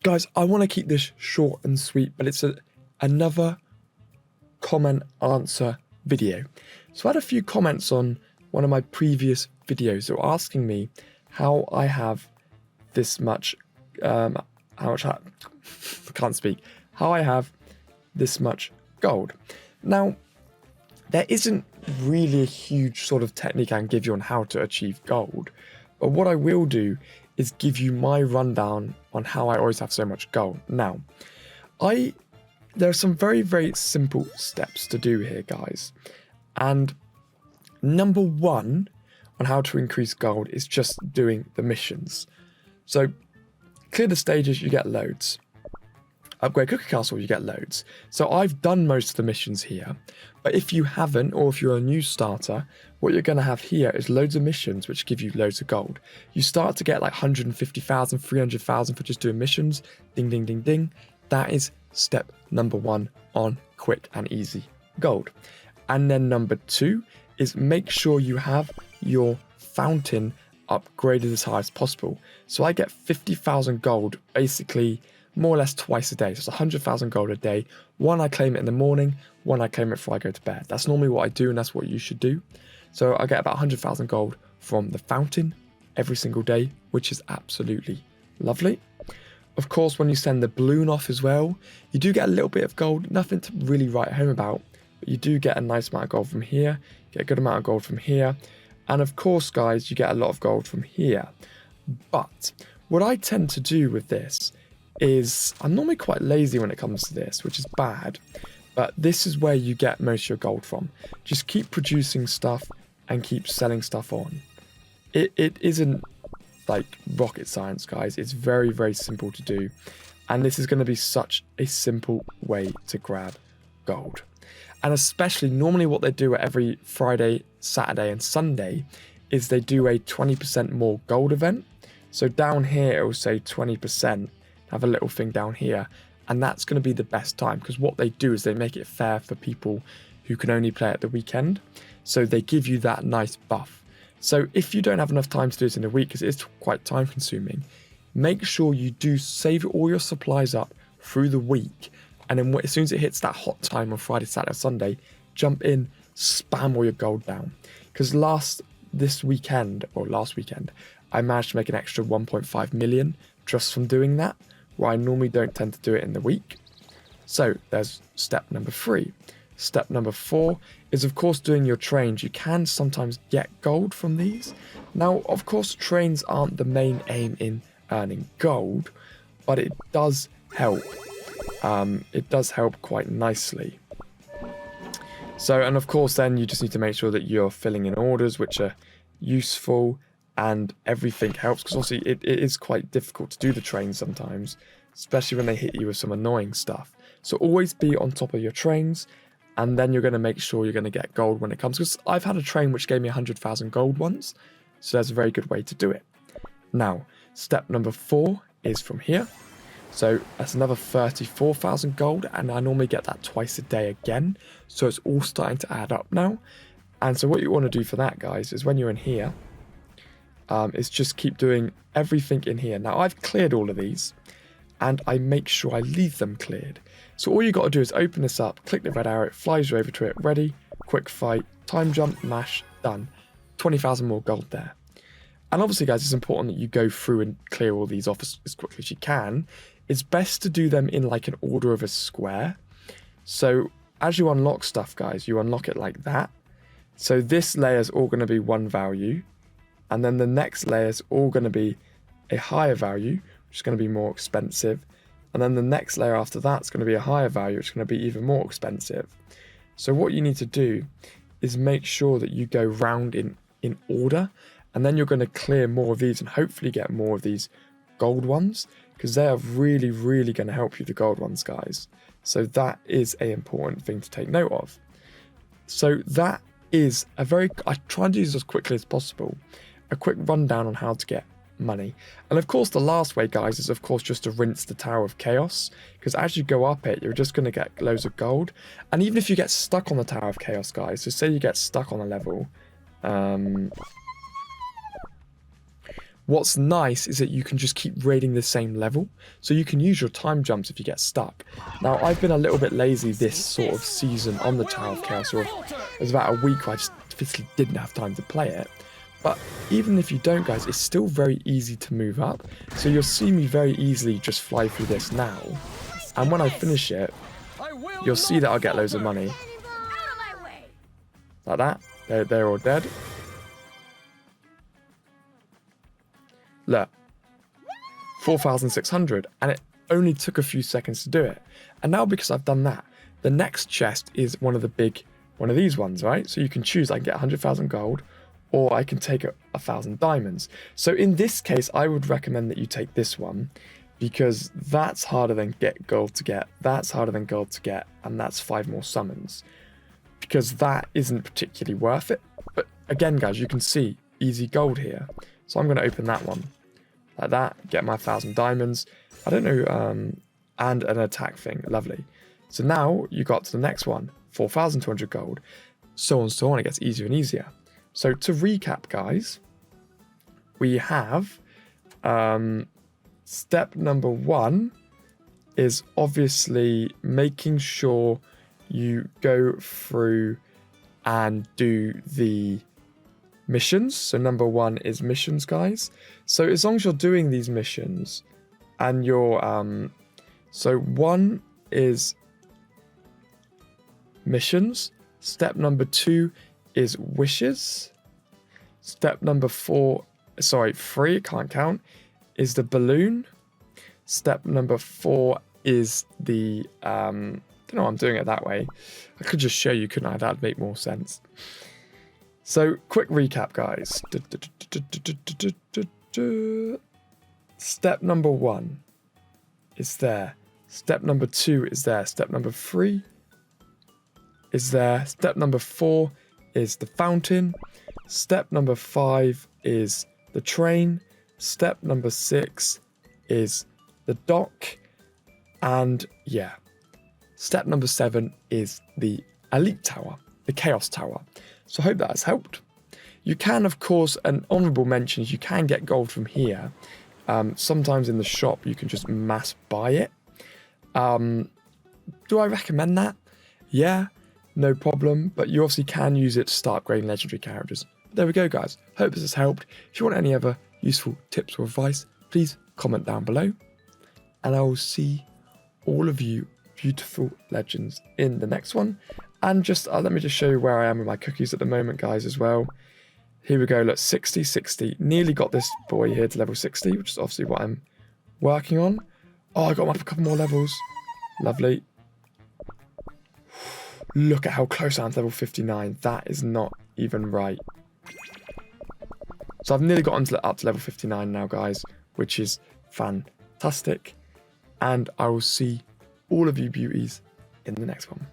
Guys, I want to keep this short and sweet, but it's another comment answer video. So I had a few comments on one of my previous videos that were asking me how I have this much, how I have this much gold. Now, there isn't really a huge sort of technique I can give you on how to achieve gold, but what I will do is give you my rundown on how I always have so much gold. Now, there are some very, very simple steps to do here, guys. And number one on how to increase gold is just doing the missions. So, clear the stages, you get loads. Upgrade Cookie Castle, you get loads. So I've done most of the missions here, but if you haven't, or if you're a new starter, what you're going to have here is loads of missions which give you loads of gold. You start to get like 150,000, 300,000 for just doing missions. Ding, ding, ding, ding. That is step number one on quick and easy gold. And then number two is make sure you have your fountain upgraded as high as possible. So I get 50,000 gold basically more or less twice a day. So it's 100,000 gold a day. One, I claim it in the morning. One, I claim it before I go to bed. That's normally what I do, and that's what you should do. So I get about 100,000 gold from the fountain every single day, which is absolutely lovely. Of course, when you send the balloon off as well, you do get a little bit of gold. Nothing to really write home about, but you do get a nice amount of gold from here. Get a good amount of gold from here. And of course, guys, you get a lot of gold from here. But what I tend to do with this is I'm normally quite lazy when it comes to this, which is bad, but this is where you get most of your gold from. Just keep producing stuff and keep selling stuff on. It isn't like rocket science, guys. It's very, very simple to do, and this is going to be such a simple way to grab gold. And especially normally what they do every Friday, Saturday and Sunday is they do a 20% more gold event. So down here it will say 20%. Have a little thing down here, and that's going to be the best time, because what they do is they make it fair for people who can only play at the weekend. So they give you that nice buff. So if you don't have enough time to do this in a week, because it is quite time consuming, make sure you do save all your supplies up through the week, and then as soon as it hits that hot time on Friday, Saturday, Sunday, jump in, spam all your gold down. Because last weekend, I managed to make an extra 1.5 million just from doing that, where I normally don't tend to do it in the week. So there's step number 3. Step number 4 is, of course, doing your trains. You can sometimes get gold from these. Now, of course, trains aren't the main aim in earning gold, but it does help. It does help quite nicely. So, and of course, then you just need to make sure that you're filling in orders, which are useful, and everything helps, because obviously it is quite difficult to do the trains sometimes, especially when they hit you with some annoying stuff. So always be on top of your trains, and then you're going to make sure you're going to get gold when it comes, because I've had a train which gave me 100,000 gold once, so that's a very good way to do it. Now, step number 4 is from here. So that's another 34,000 gold, and I normally get that twice a day again, so it's all starting to add up now. And so what you want to do for that, guys, is when you're in here, is just keep doing everything in here. Now, I've cleared all of these, and I make sure I leave them cleared. So all you got to do is open this up, click the red arrow, it flies you over to it, ready, quick fight, time jump, mash, done. 20,000 more gold there. And obviously, guys, it's important that you go through and clear all these off as quickly as you can. It's best to do them in like an order of a square. So as you unlock stuff, guys, you unlock it like that. So this layer is all going to be one value. And then the next layer is all going to be a higher value, which is going to be more expensive. And then the next layer after that is going to be a higher value, which is going to be even more expensive. So what you need to do is make sure that you go round in order. And then you're going to clear more of these and hopefully get more of these gold ones, because they are really, really going to help you, the gold ones, guys. So that is an important thing to take note of. So that is I try and do this as quickly as possible. A quick rundown on how to get money. And of course, the last way, guys, is of course just to rinse the Tower of Chaos, because as you go up it, you're just going to get loads of gold. And even if you get stuck on the Tower of Chaos, guys, so say you get stuck on a level, What's nice is that you can just keep raiding the same level, so you can use your time jumps if you get stuck. Now, I've been a little bit lazy this sort of season on the Tower of Chaos, or it was about a week where I just physically didn't have time to play it. But even if you don't, guys, it's still very easy to move up, so you'll see me very easily just fly through this now. And when I finish it, you'll see that I'll get loads of money. Like that. They're all dead. Look. 4,600. And it only took a few seconds to do it. And now because I've done that, the next chest is one of these ones, right? So you can choose. I can get 100,000 gold, or I can take 1,000 diamonds. So in this case, I would recommend that you take this one, because that's harder than gold to get, that's harder than gold to get, and that's 5 more summons. Because that isn't particularly worth it. But again, guys, you can see easy gold here. So I'm going to open that one. Like that, get my 1,000 diamonds. I don't know, and an attack thing, lovely. So now you got to the next one, 4,200 gold. So on and so on, it gets easier and easier. So to recap, guys, we have... step number 1 is obviously making sure you go through and do the missions. So number 1 is missions, guys. So as long as you're doing these missions and you're so 1 is missions. Step number 2 is wishes. Step number 3, can't count, is the balloon. Step number 4 is the don't know why I'm doing it that way. I could just show you, couldn't I? That'd make more sense. So quick recap, guys. Step number 1 is there. Step number 2 is there. Step number 3 is there. Step number 4 is the fountain. Step number 5 is the train. Step number 6 is the dock. And yeah, step number 7 is the elite tower, the chaos tower. So I hope that has helped. You can, of course, an honourable mention is you can get gold from here. Sometimes in the shop you can just mass buy it. Do I recommend that? Yeah, no problem. But you obviously can use it to start upgrading legendary characters. But there we go, guys. Hope this has helped. If you want any other useful tips or advice, please comment down below. And I will see all of you beautiful legends in the next one. And just let me just show you where I am with my cookies at the moment, guys, as well. Here we go. Look, 60. Nearly got this boy here to level 60, which is obviously what I'm working on. Oh, I got him up a couple more levels. Lovely. Look at how close I am to level 59. That is not even right. So I've nearly gotten up to level 59 now, guys, which is fantastic. And I will see all of you beauties in the next one.